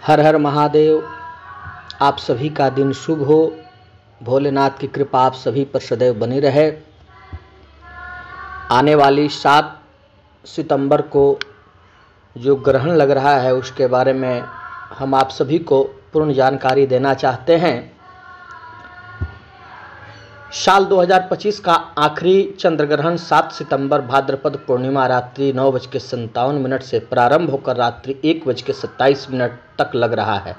हर हर महादेव। आप सभी का दिन शुभ हो। भोलेनाथ की कृपा आप सभी पर सदैव बनी रहे। आने वाली 7 सितंबर को जो ग्रहण लग रहा है उसके बारे में हम आप सभी को पूर्ण जानकारी देना चाहते हैं। साल 2025 का आखिरी चंद्र ग्रहण 7 सितंबर भाद्रपद पूर्णिमा रात्रि 9:57 से प्रारंभ होकर रात्रि 1:27 तक लग रहा है।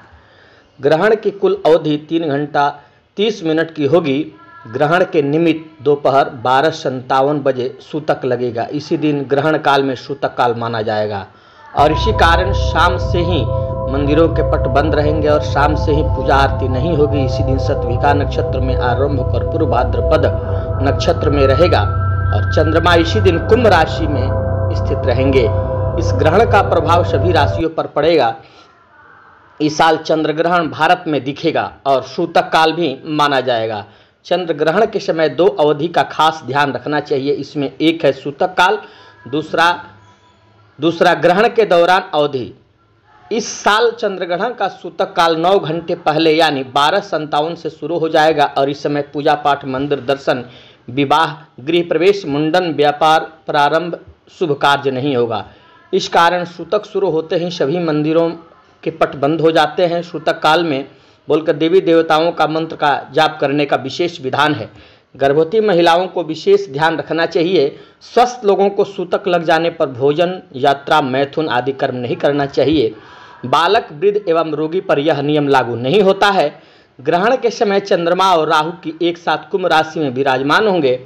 ग्रहण की कुल अवधि 3 घंटा 30 मिनट की होगी। ग्रहण के निमित्त दोपहर 12:57 सूतक लगेगा। इसी दिन ग्रहण काल में सूतक काल माना जाएगा और इसी कारण शाम से ही मंदिरों के पट बंद रहेंगे और शाम से ही पूजा आरती नहीं होगी। इसी दिन सतविका नक्षत्र में आरंभ होकर पूर्व भाद्रपद नक्षत्र में रहेगा और चंद्रमा इसी दिन कुंभ राशि में स्थित रहेंगे। इस ग्रहण का प्रभाव सभी राशियों पर पड़ेगा। इस साल चंद्र ग्रहण भारत में दिखेगा और सूतक काल भी माना जाएगा। चंद्र ग्रहण के समय 2 अवधि का खास ध्यान रखना चाहिए। इसमें एक है सूतक काल, दूसरा ग्रहण के दौरान अवधि। इस साल चंद्र ग्रहण का सूतक काल 9 घंटे पहले यानी 12:57 से शुरू हो जाएगा और इस समय पूजा पाठ, मंदिर दर्शन, विवाह, गृह प्रवेश, मुंडन, व्यापार प्रारंभ, शुभ कार्य नहीं होगा। इस कारण सूतक शुरू होते ही सभी मंदिरों के पट बंद हो जाते हैं। सूतक काल में बोलकर देवी देवताओं का मंत्र का जाप करने का विशेष विधान है। गर्भवती महिलाओं को विशेष ध्यान रखना चाहिए। स्वस्थ लोगों को सूतक लग जाने पर भोजन, यात्रा, मैथुन आदि कर्म नहीं करना चाहिए। बालक, वृद्ध एवं रोगी पर यह नियम लागू नहीं होता है। ग्रहण के समय चंद्रमा और राहु की एक साथ कुंभ राशि में विराजमान होंगे।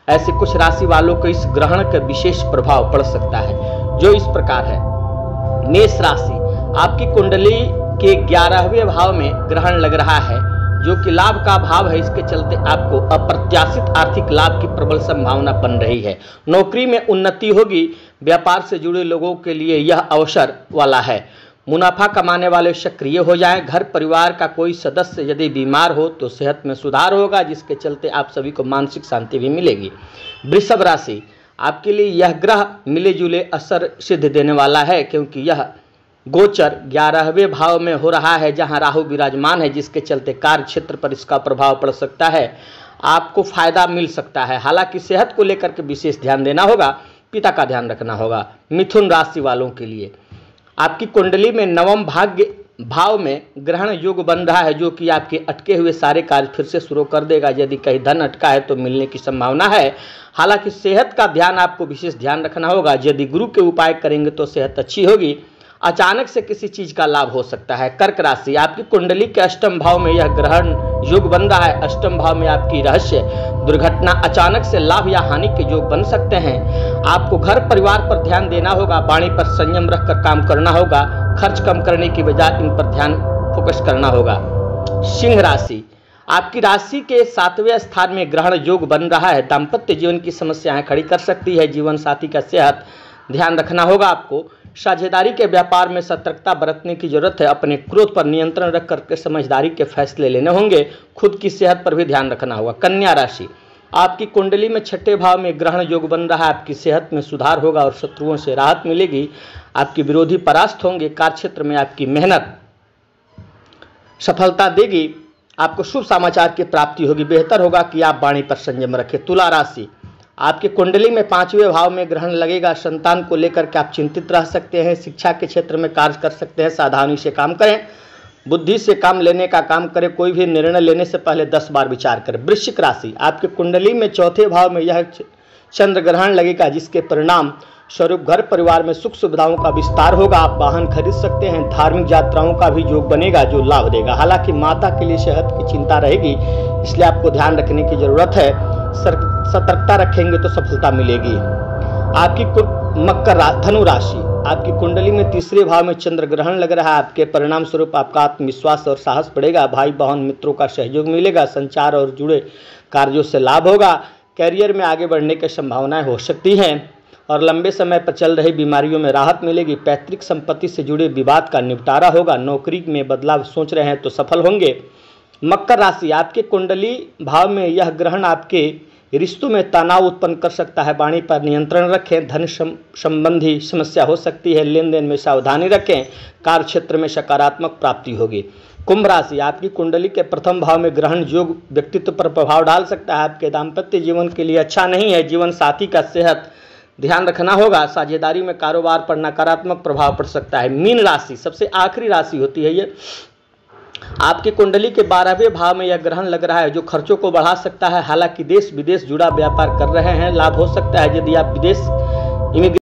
ऐसे कुछ राशि वालों को इस ग्रहण का विशेष प्रभाव पड़ सकता है, जो इस प्रकार है। मेष राशि, आपकी कुंडली के 11वें भाव में ग्रहण लग रहा है, जो कि लाभ का भाव है। इसके चलते आपको अप्रत्याशित आर्थिक लाभ की प्रबल संभावना बन रही है। नौकरी में उन्नति होगी। व्यापार से जुड़े लोगों के लिए यह अवसर वाला है। मुनाफा कमाने वाले सक्रिय हो जाएं। घर परिवार का कोई सदस्य यदि बीमार हो तो सेहत में सुधार होगा, जिसके चलते आप सभी को मानसिक शांति भी मिलेगी। वृषभ राशि, आपके लिए यह ग्रह मिले जुले असर सिद्ध देने वाला है, क्योंकि यह गोचर 11वें भाव में हो रहा है, जहां राहु विराजमान है, जिसके चलते कार्य क्षेत्र पर इसका प्रभाव पड़ सकता है। आपको फायदा मिल सकता है। हालांकि सेहत को लेकर के विशेष ध्यान देना होगा, पिता का ध्यान रखना होगा। मिथुन राशि वालों के लिए आपकी कुंडली में 9वें भाव में ग्रहण योग बन रहा है, जो कि आपके अटके हुए सारे कार्य फिर से शुरू कर देगा। यदि कहीं धन अटका है तो मिलने की संभावना है। हालांकि सेहत का ध्यान आपको विशेष ध्यान रखना होगा। यदि गुरु के उपाय करेंगे तो सेहत अच्छी होगी। अचानक से किसी चीज का लाभ हो सकता है। कर्क राशि, आपकी कुंडली के 8वें भाव में यह ग्रहण योग बन रहा है। 8वें भाव में आपकी रहस्य दुर्घटना, अचानक से लाभ या हानि के योग बन सकते हैं। आपको घर परिवार पर ध्यान देना होगा। वाणी पर संयम रखकर काम करना होगा। खर्च कम करने की बजाय इन पर ध्यान फोकस करना होगा। सिंह राशि, आपकी राशि के 7वें स्थान में ग्रहण योग बन रहा है। दाम्पत्य जीवन की समस्याएं खड़ी कर सकती है। जीवन साथी का सेहत ध्यान रखना होगा। आपको साझेदारी के व्यापार में सतर्कता बरतने की जरूरत है। अपने क्रोध पर नियंत्रण रख करके समझदारी के फैसले लेने होंगे। खुद की सेहत पर भी ध्यान रखना होगा। कन्या राशि, आपकी कुंडली में 6ठे भाव में ग्रहण योग बन रहा है। आपकी सेहत में सुधार होगा और शत्रुओं से राहत मिलेगी। आपके विरोधी परास्त होंगे। कार्यक्षेत्र में आपकी मेहनत सफलता देगी। आपको शुभ समाचार की प्राप्ति होगी। बेहतर होगा कि आप वाणी पर संयम रखें। तुला राशि, आपकी कुंडली में 5वें भाव में ग्रहण लगेगा। संतान को लेकर के आप चिंतित रह सकते हैं। शिक्षा के क्षेत्र में कार्य कर सकते हैं। सावधानी से काम करें। बुद्धि से काम लेने का काम करें। कोई भी निर्णय लेने से पहले 10 बार विचार करें। वृश्चिक राशि, आपकी कुंडली में 4थे भाव में यह चंद्र ग्रहण लगेगा, जिसके परिणाम स्वरूप घर परिवार में सुख सुविधाओं का विस्तार होगा। आप वाहन खरीद सकते हैं। धार्मिक यात्राओं का भी योग बनेगा, जो लाभ देगा। हालांकि माता के लिए सेहत की चिंता रहेगी, इसलिए आपको ध्यान रखने की जरूरत है। सतर्कता रखेंगे तो सफलता मिलेगी। आपकी धनु राशि, आपकी कुंडली में 3रे भाव में चंद्र ग्रहण लग रहा है। आपके परिणाम स्वरूप आपका आत्मविश्वास और साहस बढ़ेगा। भाई बहन मित्रों का सहयोग मिलेगा। संचार और जुड़े कार्यों से लाभ होगा। कैरियर में आगे बढ़ने की संभावनाएं हो सकती हैं और लंबे समय पर चल रही बीमारियों में राहत मिलेगी। पैतृक संपत्ति से जुड़े विवाद का निपटारा होगा। नौकरी में बदलाव सोच रहे हैं तो सफल होंगे। मकर राशि, आपके कुंडली भाव में यह ग्रहण आपके रिश्तों में तनाव उत्पन्न कर सकता है। वाणी पर नियंत्रण रखें। धन संबंधी समस्या हो सकती है, लेन देन में सावधानी रखें। कार्य क्षेत्र में सकारात्मक प्राप्ति होगी। कुंभ राशि, आपकी कुंडली के प्रथम भाव में ग्रहण योग व्यक्तित्व पर प्रभाव डाल सकता है। आपके दाम्पत्य जीवन के लिए अच्छा नहीं है। जीवन साथी का सेहत ध्यान रखना होगा। साझेदारी में कारोबार पर नकारात्मक प्रभाव पड़ सकता है। मीन राशि सबसे आखिरी राशि होती है ये। आपकी कुंडली के 12वें भाव में यह ग्रहण लग रहा है, जो खर्चों को बढ़ा सकता है। हालांकि देश विदेश जुड़ा व्यापार कर रहे हैं, लाभ हो सकता है। यदि आप विदेश